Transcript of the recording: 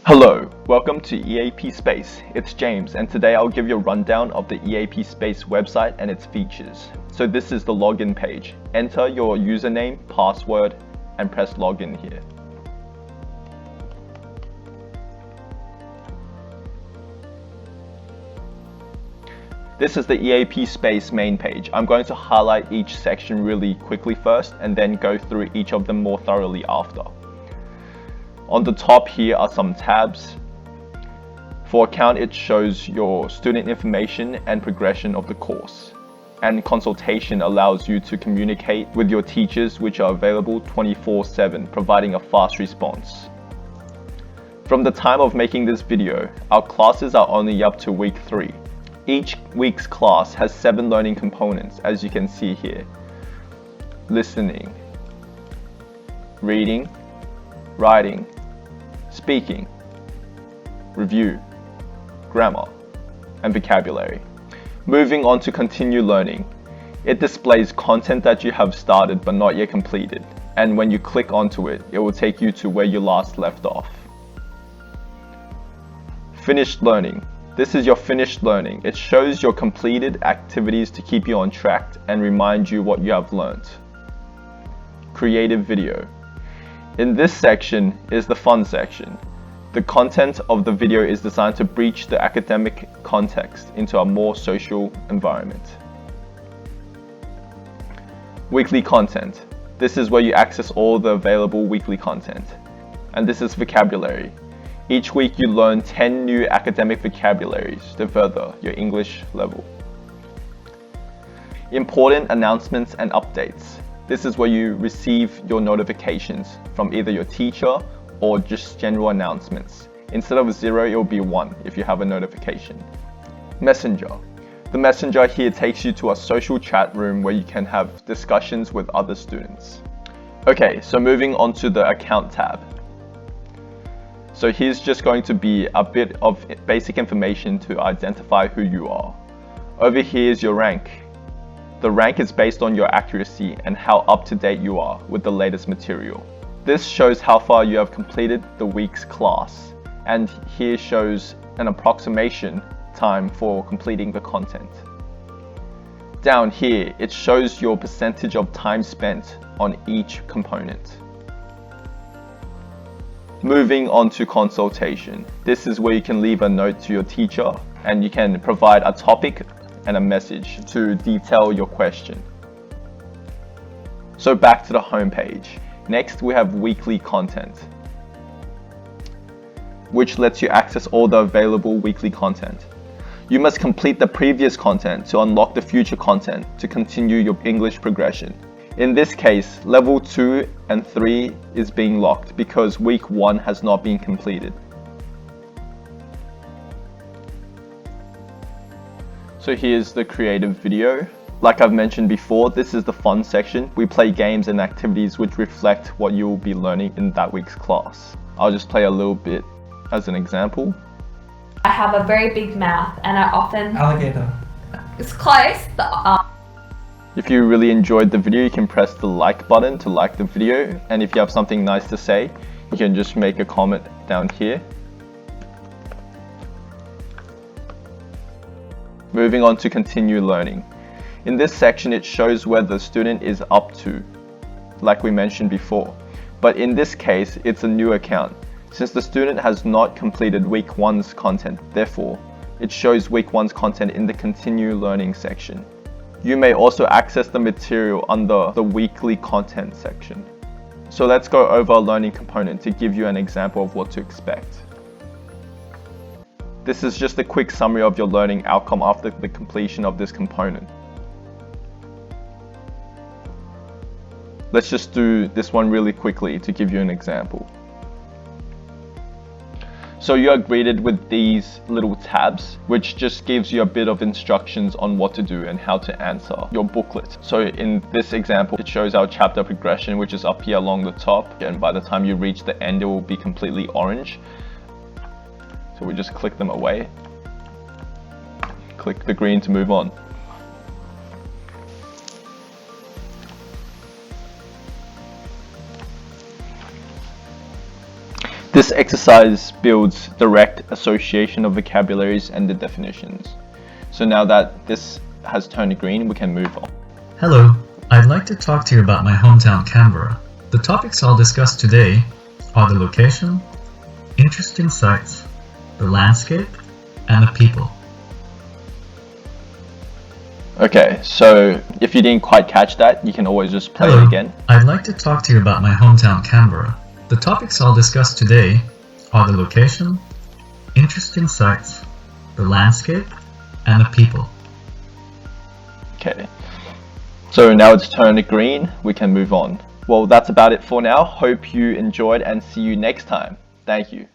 Hello, welcome to EAP Space. It's James, and today I'll give you a rundown of the EAP Space website and its features. So this is the login page. Enter your username, password, and press login here. This is the EAP Space main page. I'm going to highlight each section really quickly first and then go through each of them more thoroughly after. On the top here are some tabs. For account, it shows your student information and progression of the course. And consultation allows you to communicate with your teachers, which are available 24/7, providing a fast response. From the time of making this video, our classes are only up to week 3. Each week's class has 7 learning components, as you can see here. Listening, reading, writing, speaking, review, grammar, and vocabulary. Moving on to continue learning. It displays content that you have started but not yet completed, and when you click onto it, it will take you to where you last left off. Finished learning. This is your finished learning. It shows your completed activities to keep you on track and remind you what you have learned. Creative video. In this section is the fun section. The content of the video is designed to breach the academic context into a more social environment. Weekly content. This is where you access all the available weekly content. And this is vocabulary. Each week you learn 10 new academic vocabularies to further your English level. Important announcements and updates. This is where you receive your notifications from either your teacher or just general announcements. Instead of 0, it will be 1 if you have a notification. Messenger. The Messenger here takes you to a social chat room where you can have discussions with other students. Okay, so moving on to the account tab. So here's just going to be a bit of basic information to identify who you are. Over here is your rank. The rank is based on your accuracy and how up to date you are with the latest material. This shows how far you have completed the week's class, and here shows an approximation time for completing the content. Down here, it shows your percentage of time spent on each component. Moving on to consultation. This is where you can leave a note to your teacher and you can provide a topic and a message to detail your question. So back to the home page. Next we have weekly content, which lets you access all the available weekly content. You must complete the previous content to unlock the future content to continue your English progression. In this case, level 2 and 3 is being locked because week 1 has not been completed. So here's the creative video. Like I've mentioned before, this is the fun section. We play games and activities which reflect what you will be learning in that week's class. I'll just play a little bit as an example. I have a very big mouth and I often... Alligator. It's close. If you really enjoyed the video, you can press the like button to like the video, and if you have something nice to say, you can just make a comment down here. Moving on to continue learning. In this section, it shows where the student is up to, like we mentioned before. But in this case, it's a new account. Since the student has not completed week 1's content, therefore, it shows week 1's content in the continue learning section. You may also access the material under the weekly content section. So let's go over a learning component to give you an example of what to expect. This is just a quick summary of your learning outcome after the completion of this component. Let's just do this one really quickly to give you an example. So you are greeted with these little tabs, which just gives you a bit of instructions on what to do and how to answer your booklet. So in this example, it shows our chapter progression, which is up here along the top. And by the time you reach the end, it will be completely orange. So we just click them away. Click the green to move on. This exercise builds direct association of vocabularies and the definitions. So now that this has turned green, we can move on. Hello, I'd like to talk to you about my hometown Canberra. The topics I'll discuss today are the location, interesting sights, the landscape, and the people. Okay, so if you didn't quite catch that, you can always just play Hello, it again. I'd like to talk to you about my hometown Canberra. The topics I'll discuss today are the location, interesting sights, the landscape, and the people. Okay, so now it's turned green, we can move on. Well, that's about it for now. Hope you enjoyed and see you next time. Thank you.